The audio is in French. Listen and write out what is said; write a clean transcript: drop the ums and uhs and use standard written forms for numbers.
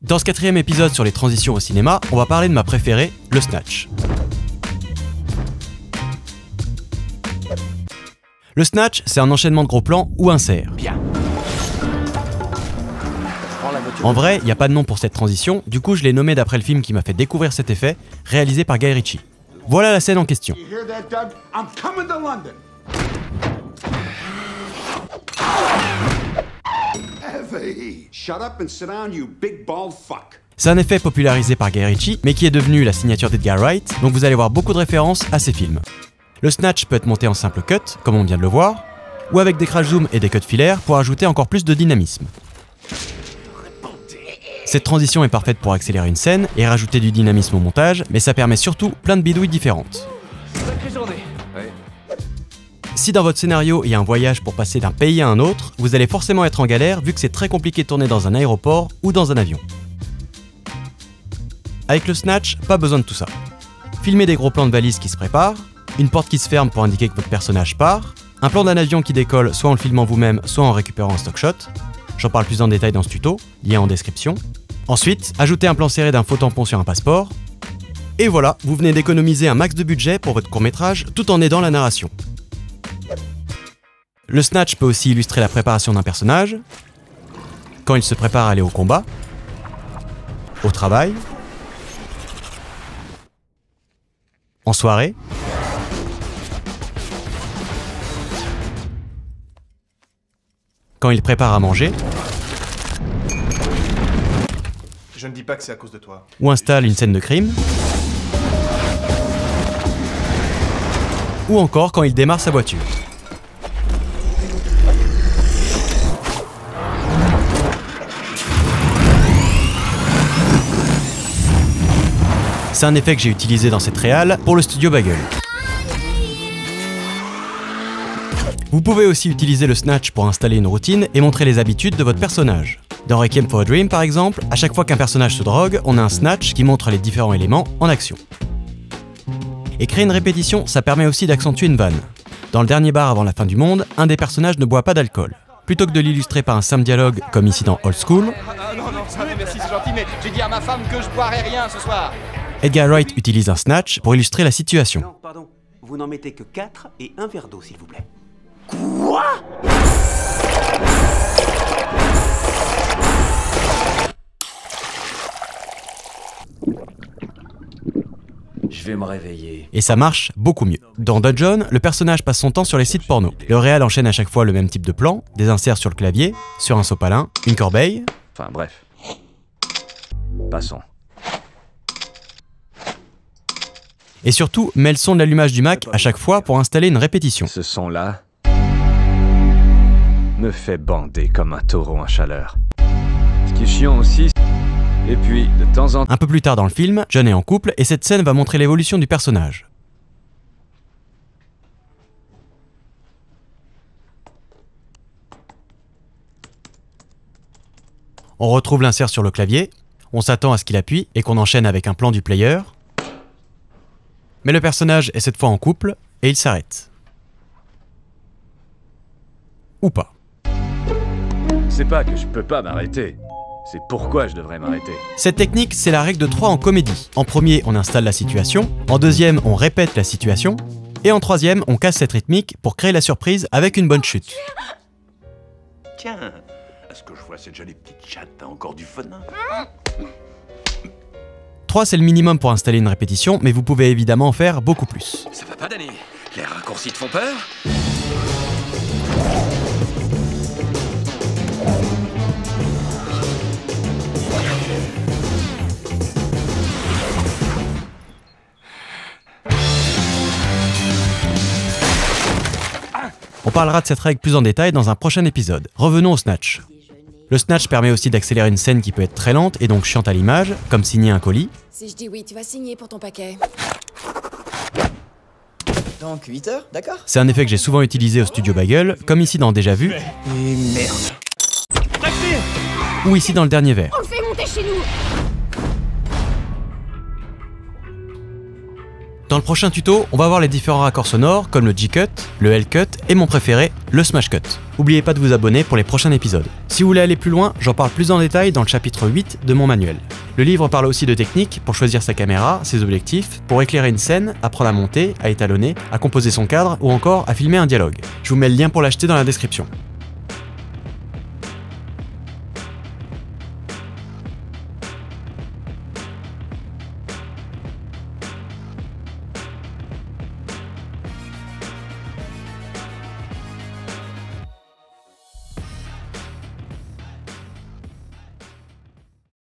Dans ce 4e épisode sur les transitions au cinéma, on va parler de ma préférée, le Snatch. Le Snatch, c'est un enchaînement de gros plans ou un CR. En vrai, il n'y a pas de nom pour cette transition, du coup je l'ai nommé d'après le film qui m'a fait découvrir cet effet, réalisé par Guy Ritchie. Voilà la scène en question. C'est un effet popularisé par Guy Ritchie, mais qui est devenu la signature d'Edgar Wright, donc vous allez voir beaucoup de références à ces films. Le Snatch peut être monté en simple cut, comme on vient de le voir, ou avec des crash zoom et des cuts filaires pour ajouter encore plus de dynamisme. Cette transition est parfaite pour accélérer une scène et rajouter du dynamisme au montage, mais ça permet surtout plein de bidouilles différentes. Si dans votre scénario il y a un voyage pour passer d'un pays à un autre, vous allez forcément être en galère vu que c'est très compliqué de tourner dans un aéroport ou dans un avion. Avec le Snatch, pas besoin de tout ça. Filmez des gros plans de valises qui se préparent, une porte qui se ferme pour indiquer que votre personnage part, un plan d'un avion qui décolle soit en le filmant vous-même, soit en récupérant un stock shot. J'en parle plus en détail dans ce tuto, lien en description. Ensuite, ajoutez un plan serré d'un faux tampon sur un passeport. Et voilà, vous venez d'économiser un max de budget pour votre court-métrage tout en aidant la narration. Le Snatch peut aussi illustrer la préparation d'un personnage, quand il se prépare à aller au combat, au travail, en soirée, quand il prépare à manger, je ne dis pas que c'est à cause de toi. Ou installe une scène de crime, ou encore quand il démarre sa voiture. C'est un effet que j'ai utilisé dans cette réal pour le studio Bagel. Vous pouvez aussi utiliser le Snatch pour installer une routine et montrer les habitudes de votre personnage. Dans Requiem for a Dream par exemple, à chaque fois qu'un personnage se drogue, on a un Snatch qui montre les différents éléments en action. Et créer une répétition, ça permet aussi d'accentuer une vanne. Dans le dernier bar avant la fin du monde, un des personnages ne boit pas d'alcool. Plutôt que de l'illustrer par un simple dialogue comme ici dans Old School, non, merci, c'est gentil, mais j'ai dit à ma femme que je boirais rien ce soir. Edgar Wright utilise un Snatch pour illustrer la situation. Non, pardon, vous n'en mettez que 4 et un verre d'eau s'il vous plaît. Quoi ? Je vais me réveiller. Et ça marche beaucoup mieux. Dans Dungeon, le personnage passe son temps sur les sites porno. Le réal enchaîne à chaque fois le même type de plan, des inserts sur le clavier, sur un sopalin, une corbeille. Enfin bref. Passons. Et surtout, met le son de l'allumage du Mac à chaque fois pour installer une répétition. Ce son-là me fait bander comme un taureau en chaleur. Ce qui est chiant aussi, et puis de temps en temps... Un peu plus tard dans le film, John est en couple et cette scène va montrer l'évolution du personnage. On retrouve l'insert sur le clavier, on s'attend à ce qu'il appuie et qu'on enchaîne avec un plan du player. Mais le personnage est cette fois en couple et il s'arrête. Ou pas. C'est pas que je peux pas m'arrêter. C'est pourquoi je devrais m'arrêter. Cette technique, c'est la règle de 3 en comédie. En premier, on installe la situation. En deuxième, on répète la situation. Et en troisième, on casse cette rythmique pour créer la surprise avec une bonne chute. Tiens, à ce que je vois cette jolie petite chatte, t'as encore du venin. 3, c'est le minimum pour installer une répétition, mais vous pouvez évidemment en faire beaucoup plus. Ça va pas, Danny? Les raccourcis te font peur? On parlera de cette règle plus en détail dans un prochain épisode. Revenons au Snatch. Le Snatch permet aussi d'accélérer une scène qui peut être très lente et donc chiante à l'image, comme signer un colis. Si je dis oui, tu vas signer pour ton paquet. Donc 8 heures, d'accord? C'est un effet que j'ai souvent utilisé au studio Bagel, comme ici dans Déjà Vu. Et merde. Taxi! Ou ici dans Le Dernier Verre. On le fait monter chez nous! Dans le prochain tuto, on va voir les différents raccords sonores comme le G-Cut, le L-Cut et mon préféré, le Smash Cut. N'oubliez pas de vous abonner pour les prochains épisodes. Si vous voulez aller plus loin, j'en parle plus en détail dans le chapitre 8 de mon manuel. Le livre parle aussi de techniques pour choisir sa caméra, ses objectifs, pour éclairer une scène, apprendre à monter, à étalonner, à composer son cadre ou encore à filmer un dialogue. Je vous mets le lien pour l'acheter dans la description.